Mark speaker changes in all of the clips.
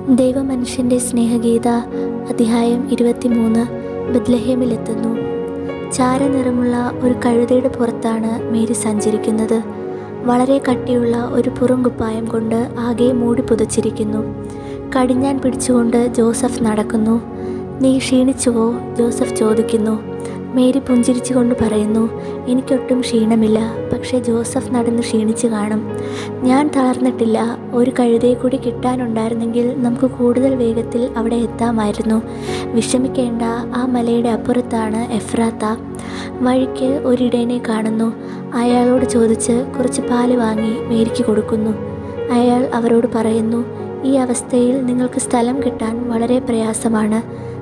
Speaker 1: ദൈവമനുഷ്യൻ്റെ സ്നേഹഗീത അധ്യായം 23. ബത്ലഹേമിലെത്തുന്നു. ചാരനിറമുള്ള ഒരു കഴുതയുടെ പുറത്താണ് മേരി സഞ്ചരിക്കുന്നത്. വളരെ കട്ടിയുള്ള ഒരു പുറംകുപ്പായം കൊണ്ട് ആകെ മൂടി പുതച്ചിരിക്കുന്നു. കടിഞ്ഞാൻ പിടിച്ചുകൊണ്ട് ജോസഫ് നടക്കുന്നു. "നീ ക്ഷീണിച്ചുവോ?" ജോസഫ് ചോദിക്കുന്നു. മേരി പുഞ്ചിരിച്ചുകൊണ്ട് പറയുന്നു, "എനിക്കൊട്ടും ക്ഷീണമില്ല." പക്ഷേ ജോസഫ് നടന്ന് ക്ഷീണിച്ചു കാണും. "ഞാൻ തളർന്നിട്ടില്ല. ഒരു കഴുതയെ കൂടി കിട്ടാനുണ്ടായിരുന്നെങ്കിൽ നമുക്ക് കൂടുതൽ വേഗത്തിൽ അവിടെ എത്താമായിരുന്നു. വിഷമിക്കേണ്ട, ആ മലയുടെ അപ്പുറത്താണ് എഫ്രാത്ത." വഴിക്ക് ഒരിടയനെ കാണുന്നു. അയാളോട് ചോദിച്ച് കുറച്ച് പാല് വാങ്ങി മേരിക്ക് കൊടുക്കുന്നു. അയാൾ അവരോട് പറയുന്നു, "ഈ അവസ്ഥയിൽ നിങ്ങൾക്ക് സ്ഥലം കിട്ടാൻ വളരെ പ്രയാസമാണ്.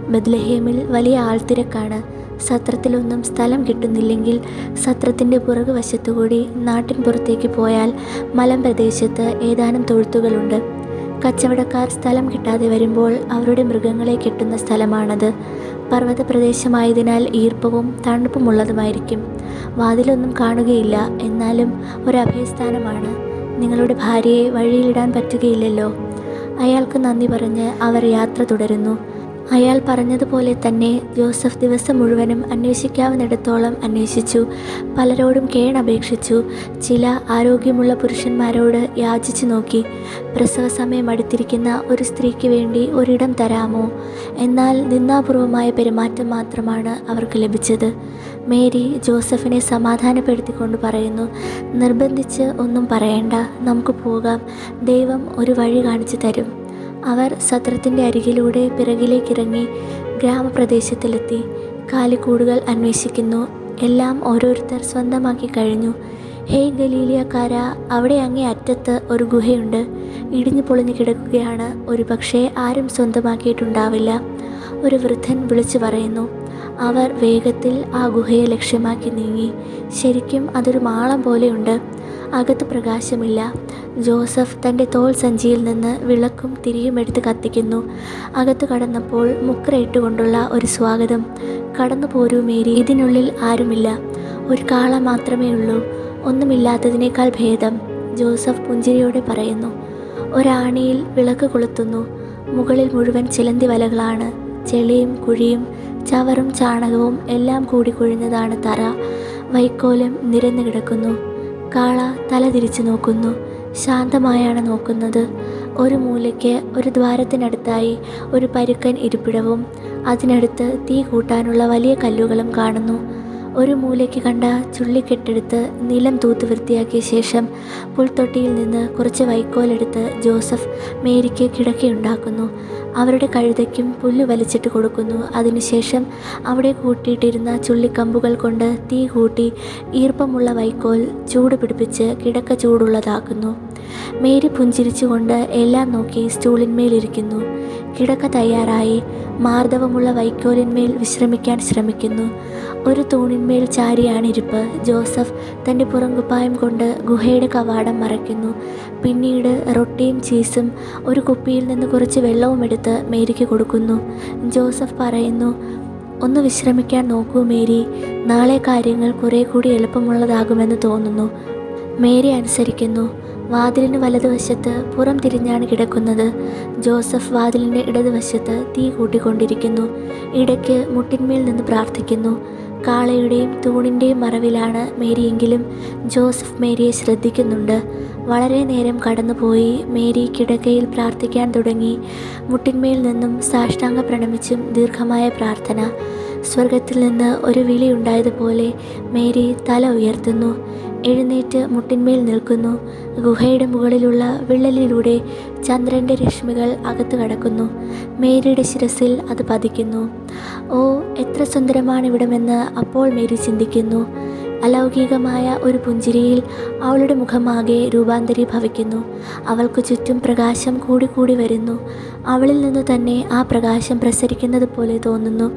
Speaker 1: ബത്ലഹേമിൽ വലിയ ആൾത്തിരക്കാണ്. സത്രത്തിലൊന്നും സ്ഥലം കിട്ടുന്നില്ലെങ്കിൽ സത്രത്തിൻ്റെ പുറകുവശത്തുകൂടി നാട്ടിൻ പുറത്തേക്ക് പോയാൽ മലമ്പ്രദേശത്ത് ഏതാനും തൊഴുത്തുകളുണ്ട്. കച്ചവടക്കാർ സ്ഥലം കിട്ടാതെ വരുമ്പോൾ അവരുടെ മൃഗങ്ങളെ കെട്ടുന്ന സ്ഥലമാണത്. പർവ്വത പ്രദേശമായതിനാൽ ഈർപ്പവും തണുപ്പുമുള്ളതുമായിരിക്കും. വാതിലൊന്നും കാണുകയില്ല, എന്നാലും ഒരഭയസ്ഥാനമാണ്. നിങ്ങളുടെ ഭാര്യയെ വഴിയിലിടാൻ പറ്റുകയില്ലല്ലോ." അയാൾക്ക് നന്ദി പറഞ്ഞ് അവർ യാത്ര തുടരുന്നു. അയാൾ പറഞ്ഞതുപോലെ തന്നെ ജോസഫ് ദിവസം മുഴുവനും അന്വേഷിക്കാവുന്നിടത്തോളം അന്വേഷിച്ചു. പലരോടും കേണപേക്ഷിച്ചു. ചില ആരോഗ്യമുള്ള പുരുഷന്മാരോട് യാചിച്ചു നോക്കി. പ്രസവ സമയം അടുത്തിരിക്കുന്ന ഒരു സ്ത്രീക്ക് വേണ്ടി ഒരിടം തരാമോ? എന്നാൽ നിന്ദാപൂർവമായ പെരുമാറ്റം മാത്രമാണ് അവർക്ക് ലഭിച്ചത്. മേരി ജോസഫിനെ സമാധാനപ്പെടുത്തിക്കൊണ്ട് പറയുന്നു, "നിർബന്ധിച്ച് ഒന്നും പറയണ്ട, നമുക്ക് പോകാം. ദൈവം ഒരു വഴി കാണിച്ചു തരും." അവർ സത്രത്തിൻ്റെ അരികിലൂടെ പിറകിലേക്കിറങ്ങി ഗ്രാമപ്രദേശത്തിലെത്തി. കാലിക്കൂടുകൾ അന്വേഷിക്കുന്നു. എല്ലാം ഓരോരുത്തർ സ്വന്തമാക്കി കഴിഞ്ഞു. "ഹേയ് ഗലീലിയക്കാര, അവിടെ അങ്ങേ അറ്റത്ത് ഒരു ഗുഹയുണ്ട്. ഇടിഞ്ഞു പൊളിഞ്ഞു കിടക്കുകയാണ്. ഒരു പക്ഷേ ആരും സ്വന്തമാക്കിയിട്ടുണ്ടാവില്ല." ഒരു വൃദ്ധൻ വിളിച്ചു പറയുന്നു. അവർ വേഗത്തിൽ ആ ഗുഹയെ ലക്ഷ്യമാക്കി നീങ്ങി. ശരിക്കും അതൊരു മാളം പോലെയുണ്ട്. അകത്ത് പ്രകാശമില്ല. ജോസഫ് തൻ്റെ തോൾ സഞ്ചിയിൽ നിന്ന് വിളക്കും തിരിയും എടുത്ത് കത്തിക്കുന്നു. അകത്ത് കടന്നപ്പോൾ മുക്കറയിട്ടുകൊണ്ടുള്ള ഒരു സ്വാഗതം. "കടന്നു പോരൂ മേരി, ഇതിനുള്ളിൽ ആരുമില്ല. ഒരു കാള മാത്രമേ ഉള്ളൂ. ഒന്നുമില്ലാത്തതിനേക്കാൾ ഭേദം." ജോസഫ് പുഞ്ചിരിയോടെ പറയുന്നു. ഒരാണിയിൽ വിളക്ക് കൊളുത്തുന്നു. മുകളിൽ മുഴുവൻ ചിലന്തി വലകളാണ്. ചെളിയും കുഴിയും ചവറും ചാണകവും എല്ലാം കൂടി കുഴിഞ്ഞതാണ് തറ. വൈക്കോലും നിരന്നു കിടക്കുന്നു. കാള തല തിരിച്ചു നോക്കുന്നു. ശാന്തമായാണ് നോക്കുന്നത്. ഒരു മൂലയ്ക്ക് ഒരു ദ്വാരത്തിനടുത്തായി ഒരു പരുക്കൻ ഇരിപ്പിടവും അതിനടുത്ത് തീ കൂട്ടാനുള്ള വലിയ കല്ലുകളും കാണുന്നു. ഒരു മൂലയ്ക്ക് കണ്ട ചുള്ളിക്കെട്ടെടുത്ത് നിലം തൂത്ത് വൃത്തിയാക്കിയ ശേഷം പുൽത്തൊട്ടിയിൽ നിന്ന് കുറച്ച് വൈക്കോലെടുത്ത് ജോസഫ് മേരിക്ക് കിടക്കയുണ്ടാക്കുന്നു. അവരുടെ കഴുതയ്ക്കും പുല്ല് വലിച്ചിട്ട് കൊടുക്കുന്നു. അതിനുശേഷം അവിടെ കൂട്ടിയിട്ടിരുന്ന ചുള്ളിക്കമ്പുകൾ കൊണ്ട് തീ കൂട്ടി ഈർപ്പമുള്ള വൈക്കോൽ ചൂട് പിടിപ്പിച്ച് കിടക്ക ചൂടുള്ളതാക്കുന്നു. മേരി പുഞ്ചിരിച്ചുകൊണ്ട് എല്ലാം നോക്കി സ്റ്റൂളിന്മേലിരിക്കുന്നു. കിടക്ക തയ്യാറായി. മാർദ്ദവമുള്ള വൈക്കോലിന്മേൽ വിശ്രമിക്കാൻ ശ്രമിക്കുന്നു. ഒരു തൂണിന്മേൽ ചാരിയാണ് ഇരിപ്പ്. ജോസഫ് തൻ്റെ പുറംകുപ്പായം കൊണ്ട് ഗുഹയുടെ കവാടം മറയ്ക്കുന്നു. പിന്നീട് റൊട്ടിയും ചീസും ഒരു കുപ്പിയിൽ നിന്ന് കുറച്ച് വെള്ളവും എടുത്ത് മേരിക്ക് കൊടുക്കുന്നു. ജോസഫ് പറയുന്നു, "ഒന്ന് വിശ്രമിക്കാൻ നോക്കൂ മേരി. നാളെ കാര്യങ്ങൾ കുറേ കൂടി എളുപ്പമുള്ളതാകുമെന്ന് തോന്നുന്നു." മേരി അനുസരിക്കുന്നു. വാതിലിന് വലതുവശത്ത് പുറം തിരിഞ്ഞാണ് കിടക്കുന്നത്. ജോസഫ് വാതിലിൻ്റെ ഇടതുവശത്ത് തീ കൂട്ടിക്കൊണ്ടിരിക്കുന്നു. ഇടയ്ക്ക് മുട്ടിന്മേൽ നിന്ന് പ്രാർത്ഥിക്കുന്നു. കാളയുടെയും തൂണിൻ്റെയും മറവിലാണ് മേരിയെങ്കിലും ജോസഫ് മേരിയെ ശ്രദ്ധിക്കുന്നുണ്ട്. വളരെ നേരം കടന്നുപോയി. മേരി കിടക്കയിൽ പ്രാർത്ഥിക്കാൻ തുടങ്ങി. മുട്ടിന്മേൽ നിന്നും സാഷ്ടാംഗ പ്രണമിച്ചും ദീർഘമായ പ്രാർത്ഥന. സ്വർഗത്തിൽ നിന്ന് ഒരു വിളി ഉണ്ടായതുപോലെ മേരി തല ഉയർത്തുന്നു. എഴുന്നേറ്റ് മുട്ടിന്മേൽ നിൽക്കുന്നു. ഗുഹയുടെ മുകളിലുള്ള വിള്ളലിലൂടെ ചന്ദ്രൻ്റെ രശ്മികൾ അകത്ത് കടക്കുന്നു. മേരിയുടെ ശിരസിൽ അത് പതിക്കുന്നു. "ഓ, എത്ര സുന്ദരമാണിവിടമെന്ന് അപ്പോൾ മേരി ചിന്തിക്കുന്നു." അലൗകികമായ ഒരു പുഞ്ചിരിയിൽ അവളുടെ മുഖമാകെ രൂപാന്തരീഭവിക്കുന്നു. അവൾക്ക് ചുറ്റും പ്രകാശം കൂടിക്കൂടി വരുന്നു. അവളിൽ നിന്ന് തന്നെ ആ പ്രകാശം പ്രസരിക്കുന്നത് പോലെ തോന്നുന്നു.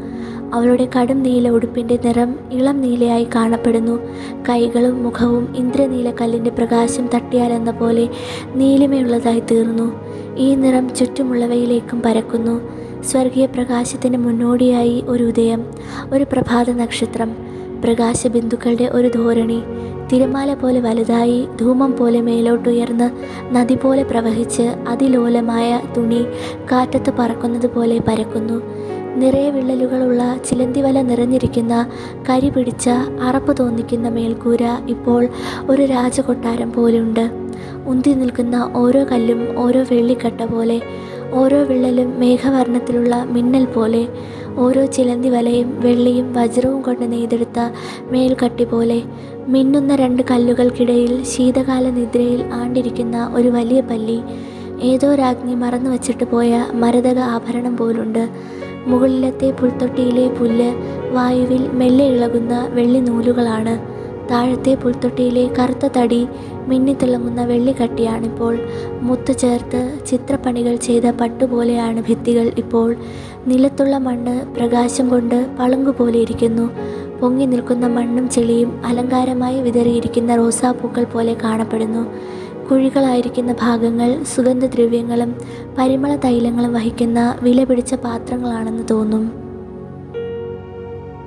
Speaker 1: അവളുടെ കടും നീല ഉടുപ്പിൻ്റെ നിറം ഇളം നീലയായി കാണപ്പെടുന്നു. കൈകളും മുഖവും ഇന്ദ്രനീലക്കല്ലിൻ്റെ പ്രകാശം തട്ടിയാലെന്ന പോലെ നീലിമയുള്ളതായി തീർന്നു. ഈ നിറം ചുറ്റുമുള്ളവയിലേക്കും പരക്കുന്നു. സ്വർഗീയ പ്രകാശത്തിന് മുന്നോടിയായി ഒരു ഉദയം, ഒരു പ്രഭാത നക്ഷത്രം. പ്രകാശബിന്ദുക്കളുടെ ഒരു ധോരണി. തിരമാല പോലെ വലുതായി, ധൂമം പോലെ മേലോട്ടുയർന്ന്, നദി പോലെ പ്രവഹിച്ച്, അതിലോലമായ തുണി കാറ്റത്ത് പറക്കുന്നത് പോലെ പരക്കുന്നു. നിറയെ വിള്ളലുകളുള്ള ചിലന്തിവല നിറഞ്ഞിരിക്കുന്ന, കരി പിടിച്ച, അറപ്പ് തോന്നിക്കുന്ന മേൽക്കൂര ഇപ്പോൾ ഒരു രാജകൊട്ടാരം പോലെയുണ്ട്. ഉന്തി നിൽക്കുന്ന ഓരോ കല്ലും ഓരോ വെള്ളിക്കട്ട പോലെ, ഓരോ വിള്ളലും മേഘവർണ്ണത്തിലുള്ള മിന്നൽ പോലെ, ഓരോ ചിലന്തി വലയും വെള്ളിയും വജ്രവും കൊണ്ട് നെയ്തെടുത്ത മേൽക്കട്ടി പോലെ. മിന്നുന്ന രണ്ട് കല്ലുകൾക്കിടയിൽ ശീതകാല നിദ്രയിൽ ആണ്ടിരിക്കുന്ന ഒരു വലിയ പല്ലി. ഏതോ രാജ്ഞി മറന്നു വച്ചിട്ട് പോയ മരതക ആഭരണം പോലുണ്ട്. മുകളിലത്തെ പുൽത്തൊട്ടിയിലെ പുല്ല് വായുവിൽ മെല്ലെ ഇളകുന്ന വെള്ളി നൂലുകളാണ്. താഴത്തെ പുൽത്തൊട്ടിയിലെ കറുത്ത തടി മിന്നിത്തിളങ്ങുന്ന വെള്ളിക്കട്ടിയാണിപ്പോൾ. മുത്തു ചേർത്ത് ചിത്രപ്പണികൾ ചെയ്ത പട്ടുപോലെയാണ് ഭിത്തികൾ ഇപ്പോൾ. നിലത്തുള്ള മണ്ണ് പ്രകാശം കൊണ്ട് പളുങ്കുപോലെ ഇരിക്കുന്നു. പൊങ്ങി നിൽക്കുന്ന മണ്ണും ചെളിയും അലങ്കാരമായി വിതറിയിരിക്കുന്ന റോസാപ്പൂക്കൾ പോലെ കാണപ്പെടുന്നു. കുഴികളായിരിക്കുന്ന ഭാഗങ്ങൾ സുഗന്ധദ്രവ്യങ്ങളും പരിമള തൈലങ്ങളും വഹിക്കുന്ന വിലപിടിച്ച പാത്രങ്ങളാണെന്ന് തോന്നും.